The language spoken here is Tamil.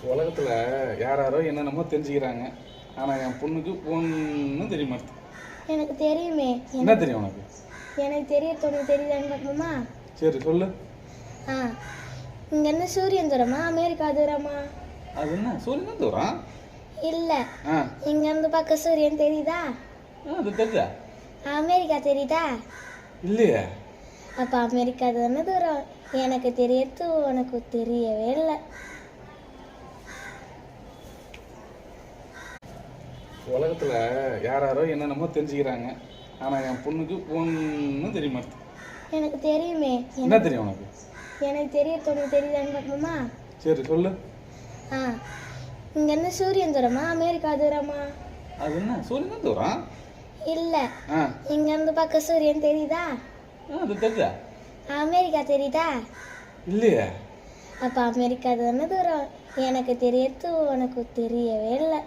உலகத்தில் யாரோ என்னென்னமோ தெரிஞ்சுக்கிறாங்க. ஆனால் என் பொண்ணுக்கு ஒன்றும் தெரிய மாட்டேது. எனக்கு தெரியுமே. என்ன தெரியும் உனக்கு? எனக்கு தெரியத்தோடு தெரியுதான்னு பார்ப்போமா? சரி சொல்லு. ஆ, இங்கேருந்து சூரியன் தூரமா அமெரிக்கா தூரமா? அது என்ன சூரியன் தான் தூரம்? இல்லை, ஆ இங்கேருந்து பார்க்க சூரியன் தெரியுதா? அது தெரியுதா? அமெரிக்கா தெரியுதா? இல்லையே. அப்போ அமெரிக்கா தானே தூரம். எனக்கு தெரியறது உனக்கு தெரியவே இல்லை. உலகத்தில் யாரோ என்னென்னமோ தெரிஞ்சுக்கிறாங்க. ஆனால் என் பொண்ணுக்கு ஒன்றும் தெரிய மாட்டேது. எனக்கு தெரியுமே. என்ன தெரியும் உனக்கு? எனக்கு தெரியத்தோடு தெரியுதான்னு பார்ப்போமா? சரி சொல்லு. ஆ, இங்கேருந்து சூரியன் தூரமா அமெரிக்கா தூரமா? அது என்ன சூரியன் தான் தூரம்? இல்லை, ஆ இங்கேருந்து பார்க்க சூரியன் தெரியுதா? அது தெரியுதா? அமெரிக்கா தெரியுதா? இல்லையே. அப்போ அமெரிக்கா தானே தூரம். எனக்கு தெரியறது உனக்கு தெரியவே இல்லை.